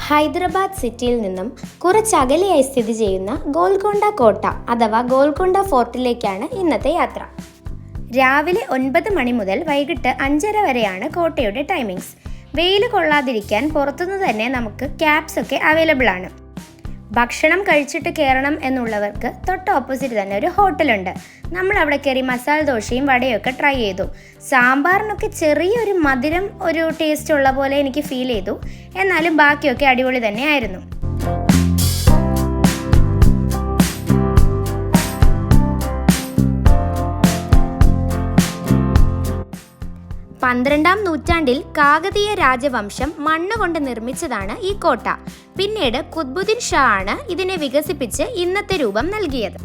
ഹൈദരാബാദ് സിറ്റിയിൽ നിന്നും കുറച്ചകലെയായി സ്ഥിതി ചെയ്യുന്ന ഗോൽക്കൊണ്ട കോട്ട അഥവാ ഗോൽക്കൊണ്ട ഫോർട്ടിലേക്കാണ് ഇന്നത്തെ യാത്ര. രാവിലെ 9 മണി മുതൽ വൈകിട്ട് 5:30 വരെയാണ് കോട്ടയുടെ ടൈമിങ്സ്. വെയിൽ കൊള്ളാതിരിക്കാൻ പുറത്തുനിന്ന് തന്നെ നമുക്ക് ക്യാബ്സ് ഒക്കെ അവൈലബിൾ ആണ്. ഭക്ഷണം കഴിച്ചിട്ട് കയറണം എന്നുള്ളവർക്ക് തൊട്ട് ഓപ്പോസിറ്റ് തന്നെ ഒരു ഹോട്ടലുണ്ട്. നമ്മൾ അവിടെ കയറി മസാല ദോശയും വടയൊക്കെ ട്രൈ ചെയ്തു. സാമ്പാറിനൊക്കെ ചെറിയൊരു മധുരം ഒരു ടേസ്റ്റ് ഉള്ള പോലെ എനിക്ക് ഫീൽ ചെയ്തു. എന്നാലും ബാക്കിയൊക്കെ അടിപൊളി തന്നെയായിരുന്നു. പന്ത്രണ്ടാം നൂറ്റാണ്ടിൽ കാകതീയ രാജവംശം മണ്ണുകൊണ്ട് നിർമ്മിച്ചതാണ് ഈ കോട്ട. പിന്നീട് ഖുത്ബുദ്ദീൻ ഷാ ആണ് ഇതിനെ വികസിപ്പിച്ച് ഇന്നത്തെ രൂപം നൽകിയത്.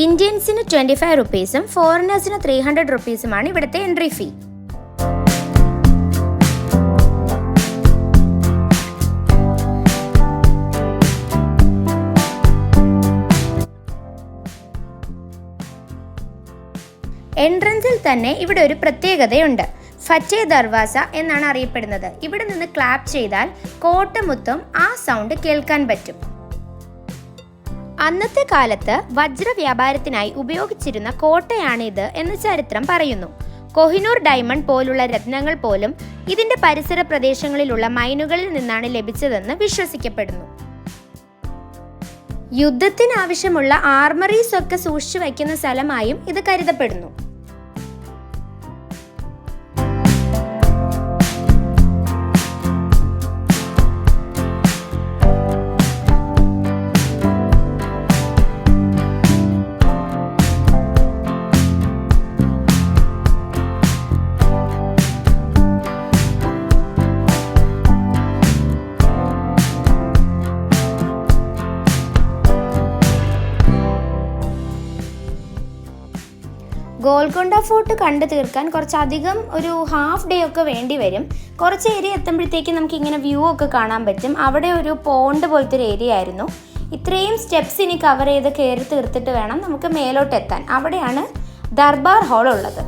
ഇന്ത്യൻസിന് 25 റുപ്പീസും ഫോറിനേഴ്സിന് 300 റുപ്പീസുമാണ് ഇവിടുത്തെ എൻട്രി ഫീ. എൻട്രൻസിൽ തന്നെ ഇവിടെ ഒരു പ്രത്യേകതയുണ്ട്. ഫറ്റേ ദർവാസ എന്നാണ് അറിയപ്പെടുന്നത്. ഇവിടെ നിന്ന് ക്ലാപ്പ് ചെയ്താൽ കോട്ട മൊത്തം ആ സൗണ്ട് കേൾക്കാൻ പറ്റും. അന്നത്തെ കാലത്ത് വജ്ര വ്യാപാരത്തിനായി ഉപയോഗിച്ചിരുന്ന കോട്ടയാണിത് എന്ന് ചരിത്രം പറയുന്നു. കൊഹിനൂർ ഡയമണ്ട് പോലുള്ള രത്നങ്ങൾ പോലും ഇതിന്റെ പരിസര പ്രദേശങ്ങളിലുള്ള മൈനുകളിൽ നിന്നാണ് ലഭിച്ചതെന്ന് വിശ്വസിക്കപ്പെടുന്നു. യുദ്ധത്തിനാവശ്യമുള്ള ആർമറീസ് ഒക്കെ സൂക്ഷിച്ചു വയ്ക്കുന്ന സ്ഥലമായും ഇത് കരുതപ്പെടുന്നു. ഗോൽക്കൊണ്ട ഫോർട്ട് കണ്ടു തീർക്കാൻ കുറച്ചധികം ഒരു ഹാഫ് ഡേ ഒക്കെ വേണ്ടി വരും. കുറച്ച് ഏരിയ എത്തുമ്പോഴത്തേക്ക് നമുക്ക് ഇങ്ങനെ വ്യൂ ഒക്കെ കാണാൻ പറ്റും. അവിടെ ഒരു പോണ്ട് പോലത്തെ ഒരു ഏരിയ ആയിരുന്നു. ഇത്രയും സ്റ്റെപ്സ് ഇനി കവർ ചെയ്ത് കയറി തീർത്തിട്ട് വേണം നമുക്ക് മേലോട്ട് എത്താൻ. അവിടെയാണ് ദർബാർ ഹാൾ ഉള്ളത്.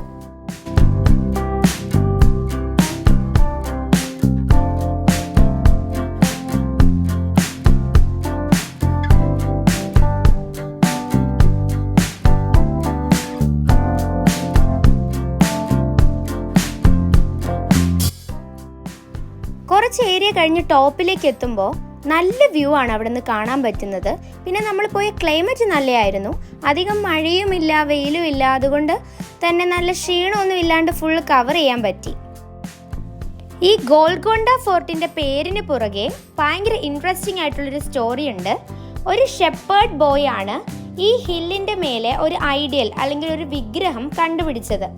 കുറച്ച് ഏരിയ കഴിഞ്ഞ് ടോപ്പിലേക്ക് എത്തുമ്പോൾ നല്ല വ്യൂ ആണ് അവിടെ നിന്ന് കാണാൻ പറ്റുന്നത്. പിന്നെ നമ്മൾ പോയ ക്ലൈമറ്റ് നല്ലതായിരുന്നു. അധികം മഴയുമില്ല വെയിലും ഇല്ല. അതുകൊണ്ട് തന്നെ നല്ല ക്ഷീണമൊന്നും ഇല്ലാണ്ട് ഫുൾ കവർ ചെയ്യാൻ പറ്റി. ഈ ഗോൽക്കൊണ്ട ഫോർട്ടിൻ്റെ പേരിന് പുറകെ ഭയങ്കര ഇൻട്രസ്റ്റിംഗ് ആയിട്ടുള്ളൊരു സ്റ്റോറി ഉണ്ട്. ഒരു ഷെപ്പേർഡ് ബോയ് ആണ് ഈ ഹില്ലിൻ്റെ മേലെ ഒരു ഐഡിയൽ അല്ലെങ്കിൽ ഒരു വിഗ്രഹം കണ്ടുപിടിച്ചത്.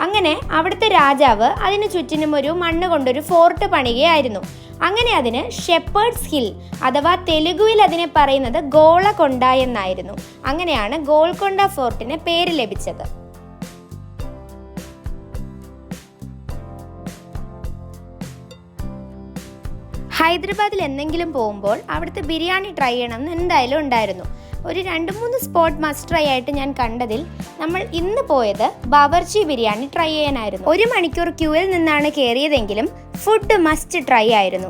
അങ്ങനെ അവിടുത്തെ രാജാവ് അതിന് ചുറ്റിനും ഒരു മണ്ണ് കൊണ്ടൊരു ഫോർട്ട് പണിയുകയായിരുന്നു. അങ്ങനെ അതിന് ഷെപ്പേർഡ്സ് ഹിൽ അഥവാ തെലുഗുവിൽ അതിനെ പറയുന്നത് ഗോളകൊണ്ട എന്നായിരുന്നു. അങ്ങനെയാണ് ഗോൽക്കൊണ്ട ഫോർട്ടിന് പേര് ലഭിച്ചത്. ഹൈദരാബാദിൽ എന്തെങ്കിലും പോകുമ്പോൾ അവിടുത്തെ ബിരിയാണി ട്രൈ ചെയ്യണം എന്ന് എന്തായാലും ഉണ്ടായിരുന്നു. ഒരു 2-3 സ്പോട്ട് മസ്റ്റ് ട്രൈ ആയിട്ട് ഞാൻ കണ്ടതിൽ നമ്മൾ ഇന്ന് പോയത് ബവർച്ചി ബിരിയാണി ട്രൈ ചെയ്യാനായിരുന്നു. 1 മണിക്കൂർ ക്യൂവിൽ നിന്നാണ് കയറിയതെങ്കിലും ഫുഡ് മസ്റ്റ് ട്രൈ ആയിരുന്നു.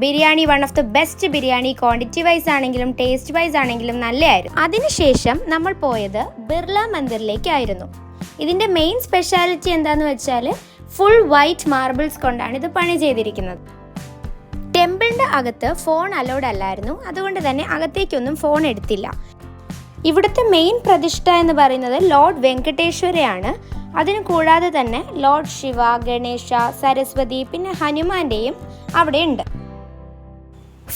Biryani one of the best biryani. Quantity wise ആണെങ്കിലും ടേസ്റ്റ് വൈസ് ആണെങ്കിലും നല്ലതായിരുന്നു. അതിനുശേഷം നമ്മൾ പോയത് ബിർള മന്ദിറിലേക്കായിരുന്നു. ഇതിൻ്റെ മെയിൻ സ്പെഷ്യാലിറ്റി എന്താണെന്ന് വെച്ചാൽ ഫുൾ വൈറ്റ് മാർബിൾസ് കൊണ്ടാണ് ഇത് പണി ചെയ്തിരിക്കുന്നത്. ടെമ്പിളിൻ്റെ അകത്ത് ഫോൺ അലൗഡ് അല്ലായിരുന്നു. അതുകൊണ്ട് തന്നെ അകത്തേക്കൊന്നും ഫോൺ എടുത്തില്ല. ഇവിടുത്തെ മെയിൻ പ്രതിഷ്ഠ എന്ന് പറയുന്നത് ലോർഡ് വെങ്കടേശ്വരയാണ്. അതിന് കൂടാതെ തന്നെ ലോർഡ് ശിവ, ഗണേശ, സരസ്വതി പിന്നെ ഹനുമാന്റെയും അവിടെ ഉണ്ട്.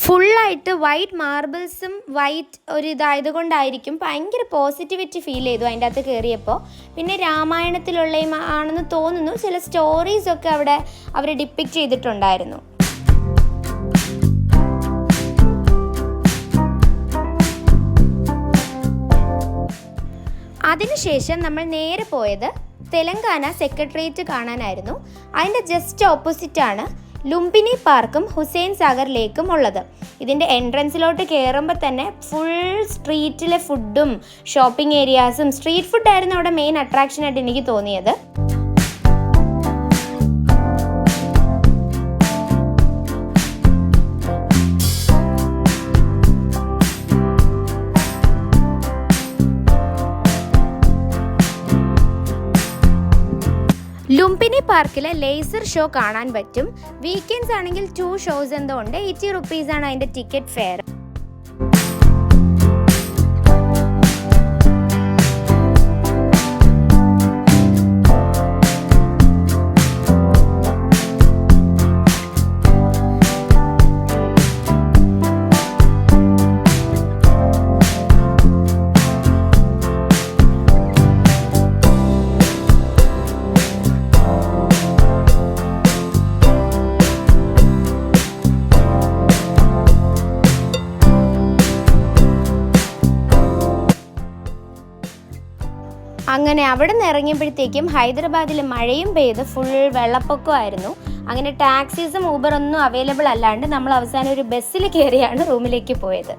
ഫുള്ളായിട്ട് വൈറ്റ് മാർബിൾസും വൈറ്റ് ഒരു ഇതായതുകൊണ്ടായിരിക്കും ഭയങ്കര പോസിറ്റിവിറ്റി ഫീൽ ചെയ്തു അതിൻ്റെ അകത്ത് കയറിയപ്പോൾ. പിന്നെ രാമായണത്തിലുള്ള ആണെന്ന് തോന്നുന്നു. ചില സ്റ്റോറീസൊക്കെ അവിടെ അവർ ഡിപ്പിക്റ്റ് ചെയ്തിട്ടുണ്ടായിരുന്നു. അതിനുശേഷം നമ്മൾ നേരെ പോയത് തെലങ്കാന സെക്രട്ടേറിയറ്റ് കാണാനായിരുന്നു. അതിൻ്റെ ജസ്റ്റ് ഓപ്പോസിറ്റാണ് ലുംബിനി പാർക്കും ഹുസൈൻ സാഗർ ലേക്കും ഉള്ളത്. ഇതിൻ്റെ എൻട്രൻസിലോട്ട് കയറുമ്പോൾ തന്നെ ഫുൾ സ്ട്രീറ്റിലെ ഫുഡും ഷോപ്പിംഗ് ഏരിയാസും സ്ട്രീറ്റ് ഫുഡായിരുന്നു അവിടെ മെയിൻ അട്രാക്ഷനായിട്ട് എനിക്ക് തോന്നിയത്. പാർക്കിലെ ലേസർ ഷോ കാണാൻ പറ്റും. വീക്കെൻഡ്സ് ആണെങ്കിൽ 2 ഷോസ് എന്തോ ഉണ്ട്. 80 റുപ്പീസാണ് അതിൻ്റെ ടിക്കറ്റ് ഫെയർ. അങ്ങനെ അവിടെ നിന്ന് ഇറങ്ങിയപ്പോഴത്തേക്കും ഹൈദരാബാദിൽ മഴയും പെയ്ത് ഫുൾ വെള്ളപ്പൊക്കമായിരുന്നു. അങ്ങനെ ടാക്സീസും ഊബറൊന്നും അവൈലബിൾ അല്ലാണ്ട് നമ്മൾ അവസാനം ഒരു ബസ്സിൽ കയറിയാണ് റൂമിലേക്ക് പോയത്.